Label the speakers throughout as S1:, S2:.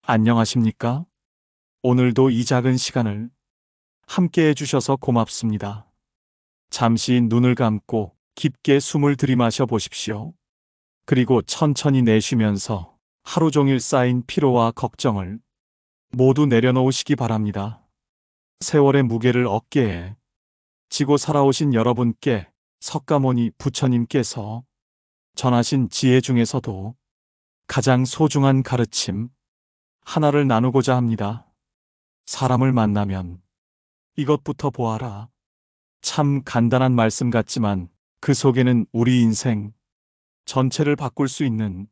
S1: 안녕하십니까? 오늘도 이 작은 시간을 함께 해주셔서 고맙습니다. 잠시 눈을 감고 깊게 숨을 들이마셔 보십시오. 그리고 천천히 내쉬면서 하루 종일 쌓인 피로와 걱정을 모두 내려놓으시기 바랍니다. 세월의 무게를 어깨에 지고 살아오신 여러분께 석가모니 부처님께서 전하신 지혜 중에서도 가장 소중한 가르침 하나를 나누고자 합니다. 사람을 만나면 이것부터 보아라. 참 간단한 말씀 같지만 그 속에는 우리 인생 전체를 바꿀 수 있는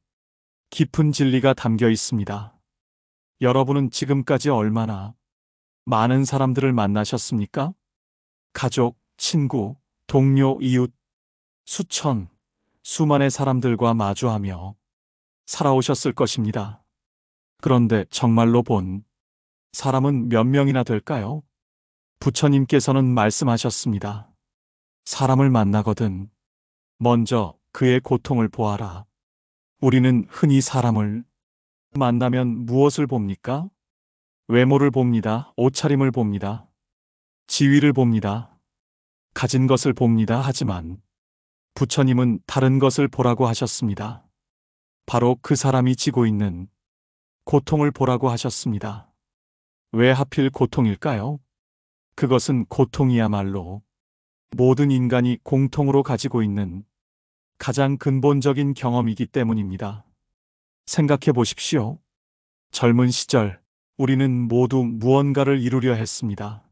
S1: 깊은 진리가 담겨 있습니다. 여러분은 지금까지 얼마나 많은 사람들을 만나셨습니까? 가족, 친구, 동료, 이웃, 수천, 수만의 사람들과 마주하며 살아오셨을 것입니다. 그런데 정말로 본 사람은 몇 명이나 될까요? 부처님께서는 말씀하셨습니다. 사람을 만나거든 먼저 그의 고통을 보아라. 우리는 흔히 사람을 만나면 무엇을 봅니까? 외모를 봅니다. 옷차림을 봅니다. 지위를 봅니다. 가진 것을 봅니다. 하지만 부처님은 다른 것을 보라고 하셨습니다. 바로 그 사람이 지고 있는 고통을 보라고 하셨습니다. 왜 하필 고통일까요? 그것은 고통이야말로 모든 인간이 공통으로 가지고 있는 가장 근본적인 경험이기 때문입니다. 생각해 보십시오. 젊은 시절 우리는 모두 무언가를 이루려 했습니다.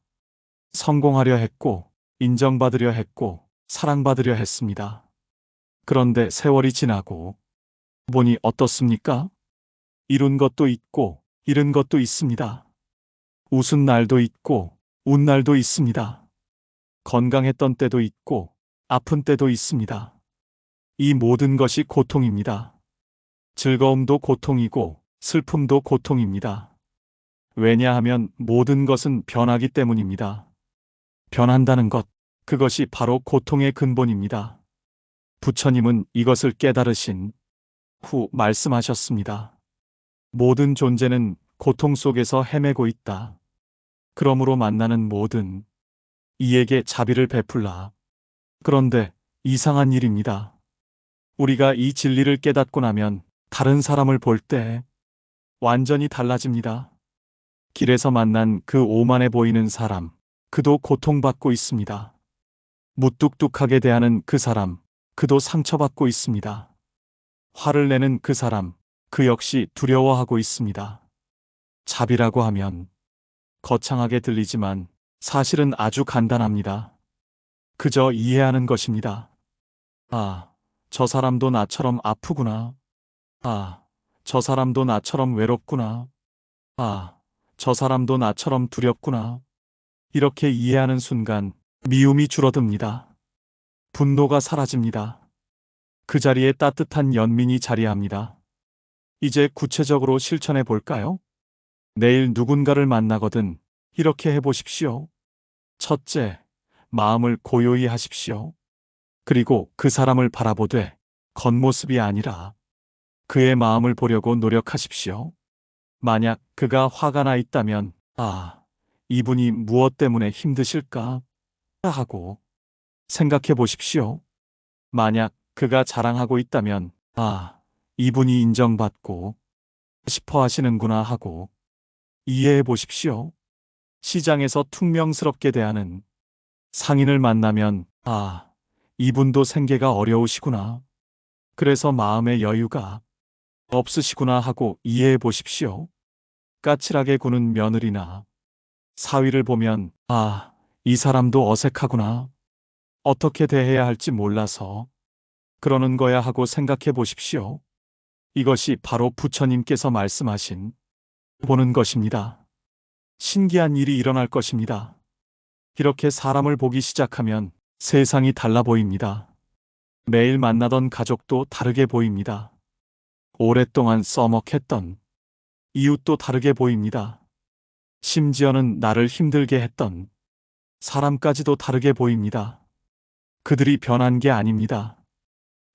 S1: 성공하려 했고, 인정받으려 했고, 사랑받으려 했습니다. 그런데 세월이 지나고 보니 어떻습니까? 이룬 것도 있고, 잃은 것도 있습니다. 웃은 날도 있고, 운 날도 있습니다. 건강했던 때도 있고, 아픈 때도 있습니다. 이 모든 것이 고통입니다. 즐거움도 고통이고, 슬픔도 고통입니다. 왜냐하면 모든 것은 변하기 때문입니다. 변한다는 것, 그것이 바로 고통의 근본입니다. 부처님은 이것을 깨달으신 후 말씀하셨습니다. 모든 존재는 고통 속에서 헤매고 있다. 그러므로 만나는 모든 이에게 자비를 베풀라. 그런데 이상한 일입니다. 우리가 이 진리를 깨닫고 나면 다른 사람을 볼 때 완전히 달라집니다. 길에서 만난 그 오만해 보이는 사람, 그도 고통받고 있습니다. 무뚝뚝하게 대하는 그 사람, 그도 상처받고 있습니다. 화를 내는 그 사람, 그 역시 두려워하고 있습니다. 자비라고 하면 거창하게 들리지만 사실은 아주 간단합니다. 그저 이해하는 것입니다. 아, 저 사람도 나처럼 아프구나. 아, 저 사람도 나처럼 외롭구나. 아, 저 사람도 나처럼 두렵구나. 이렇게 이해하는 순간 미움이 줄어듭니다. 분노가 사라집니다. 그 자리에 따뜻한 연민이 자리합니다. 이제 구체적으로 실천해 볼까요? 내일 누군가를 만나거든 이렇게 해보십시오. 첫째, 마음을 고요히 하십시오. 그리고 그 사람을 바라보되 겉모습이 아니라 그의 마음을 보려고 노력하십시오. 만약 그가 화가 나 있다면, 이분이 무엇 때문에 힘드실까? 하고 생각해 보십시오. 만약 그가 자랑하고 있다면, 이분이 인정받고 싶어 하시는구나 하고 이해해 보십시오. 시장에서 퉁명스럽게 대하는 상인을 만나면, 이분도 생계가 어려우시구나. 그래서 마음의 여유가 없으시구나 하고 이해해 보십시오. 까칠하게 구는 며느리나 사위를 보면, 이 사람도 어색하구나. 어떻게 대해야 할지 몰라서 그러는 거야 하고 생각해 보십시오. 이것이 바로 부처님께서 말씀하신 보는 것입니다. 신기한 일이 일어날 것입니다. 이렇게 사람을 보기 시작하면 세상이 달라 보입니다. 매일 만나던 가족도 다르게 보입니다. 오랫동안 써먹했던 이웃도 다르게 보입니다. 심지어는 나를 힘들게 했던 사람까지도 다르게 보입니다. 그들이 변한 게 아닙니다.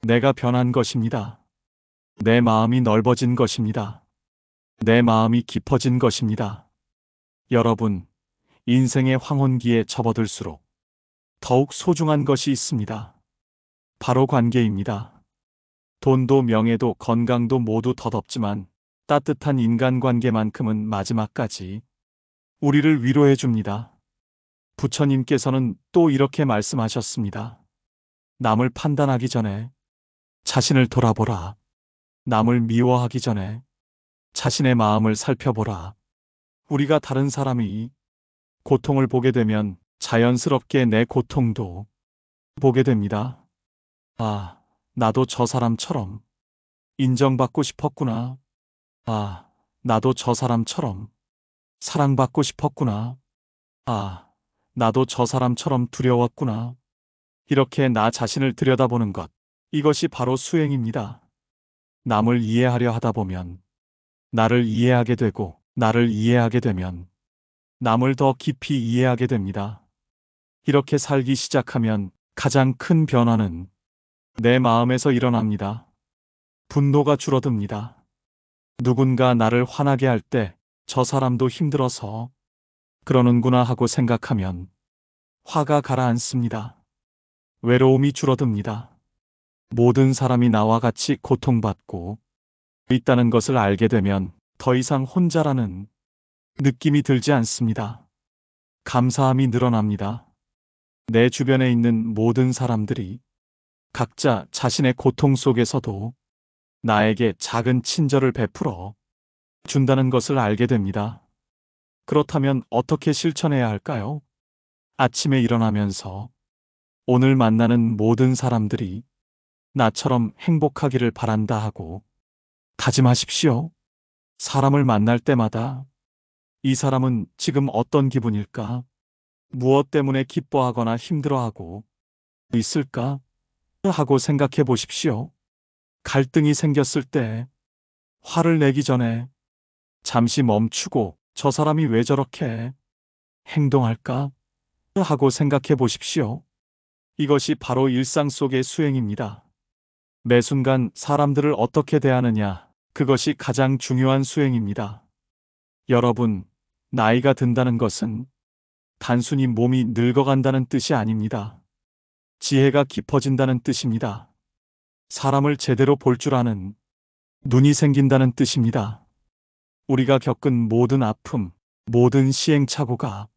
S1: 내가 변한 것입니다. 내 마음이 넓어진 것입니다. 내 마음이 깊어진 것입니다. 여러분, 인생의 황혼기에 접어들수록 더욱 소중한 것이 있습니다. 바로 관계입니다. 돈도 명예도 건강도 모두 덧없지만 따뜻한 인간관계만큼은 마지막까지 우리를 위로해 줍니다. 부처님께서는 또 이렇게 말씀하셨습니다. 남을 판단하기 전에 자신을 돌아보라. 남을 미워하기 전에 자신의 마음을 살펴보라. 우리가 다른 사람이 고통을 보게 되면 자연스럽게 내 고통도 보게 됩니다. 아, 나도 저 사람처럼 인정받고 싶었구나. 아, 나도 저 사람처럼 사랑받고 싶었구나. 아, 나도 저 사람처럼 두려웠구나. 이렇게 나 자신을 들여다보는 것, 이것이 바로 수행입니다. 남을 이해하려 하다 보면 나를 이해하게 되고, 나를 이해하게 되면 남을 더 깊이 이해하게 됩니다. 이렇게 살기 시작하면 가장 큰 변화는 내 마음에서 일어납니다. 분노가 줄어듭니다. 누군가 나를 화나게 할 때 저 사람도 힘들어서 그러는구나 하고 생각하면 화가 가라앉습니다. 외로움이 줄어듭니다. 모든 사람이 나와 같이 고통받고 있다는 것을 알게 되면 더 이상 혼자라는 느낌이 들지 않습니다. 감사함이 늘어납니다. 내 주변에 있는 모든 사람들이 각자 자신의 고통 속에서도 나에게 작은 친절을 베풀어 준다는 것을 알게 됩니다. 그렇다면 어떻게 실천해야 할까요? 아침에 일어나면서 오늘 만나는 모든 사람들이 나처럼 행복하기를 바란다 하고 다짐하십시오. 사람을 만날 때마다 이 사람은 지금 어떤 기분일까? 무엇 때문에 기뻐하거나 힘들어하고 있을까? 하고 생각해 보십시오. 갈등이 생겼을 때 화를 내기 전에 잠시 멈추고 저 사람이 왜 저렇게 행동할까? 하고 생각해 보십시오. 이것이 바로 일상 속의 수행입니다. 매 순간 사람들을 어떻게 대하느냐, 그것이 가장 중요한 수행입니다. 여러분, 나이가 든다는 것은 단순히 몸이 늙어간다는 뜻이 아닙니다. 지혜가 깊어진다는 뜻입니다. 사람을 제대로 볼 줄 아는 눈이 생긴다는 뜻입니다. 우리가 겪은 모든 아픔, 모든 시행착오가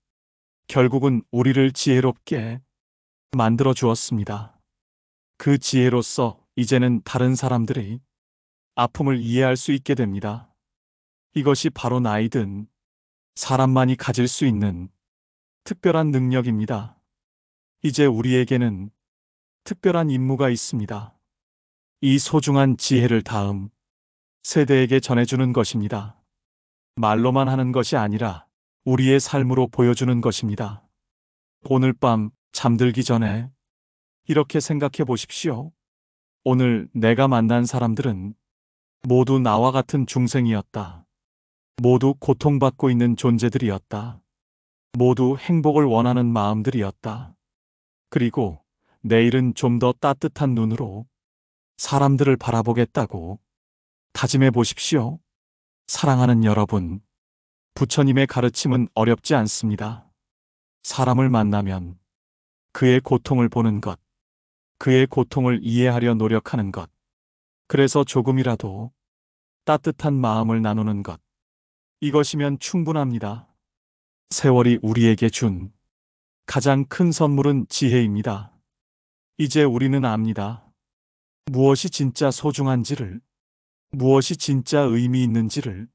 S1: 결국은 우리를 지혜롭게 만들어 주었습니다. 그 지혜로서 이제는 다른 사람들이 아픔을 이해할 수 있게 됩니다. 이것이 바로 나이든 사람만이 가질 수 있는 특별한 능력입니다. 이제 우리에게는 특별한 임무가 있습니다. 이 소중한 지혜를 다음 세대에게 전해주는 것입니다. 말로만 하는 것이 아니라 우리의 삶으로 보여주는 것입니다. 오늘 밤 잠들기 전에 이렇게 생각해 보십시오. 오늘 내가 만난 사람들은 모두 나와 같은 중생이었다. 모두 고통받고 있는 존재들이었다. 모두 행복을 원하는 마음들이었다. 그리고 내일은 좀 더 따뜻한 눈으로 사람들을 바라보겠다고 다짐해 보십시오. 사랑하는 여러분, 부처님의 가르침은 어렵지 않습니다. 사람을 만나면 그의 고통을 보는 것, 그의 고통을 이해하려 노력하는 것, 그래서 조금이라도 따뜻한 마음을 나누는 것, 이것이면 충분합니다. 세월이 우리에게 준 가장 큰 선물은 지혜입니다. 이제 우리는 압니다. 무엇이 진짜 소중한지를, 무엇이 진짜 의미 있는지를.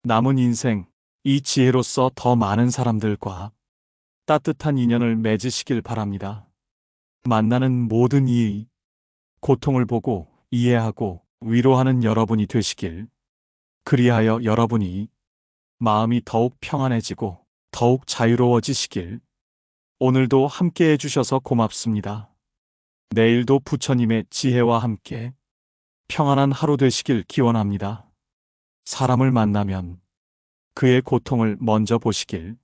S1: 남은 인생, 이 지혜로서 더 많은 사람들과 따뜻한 인연을 맺으시길 바랍니다. 만나는 모든 이의 고통을 보고 이해하고 위로하는 여러분이 되시길. 그리하여 여러분이 마음이 더욱 평안해지고 더욱 자유로워지시길. 오늘도 함께 해주셔서 고맙습니다. 내일도 부처님의 지혜와 함께 평안한 하루 되시길 기원합니다. 사람을 만나면 그의 고통을 먼저 보시길.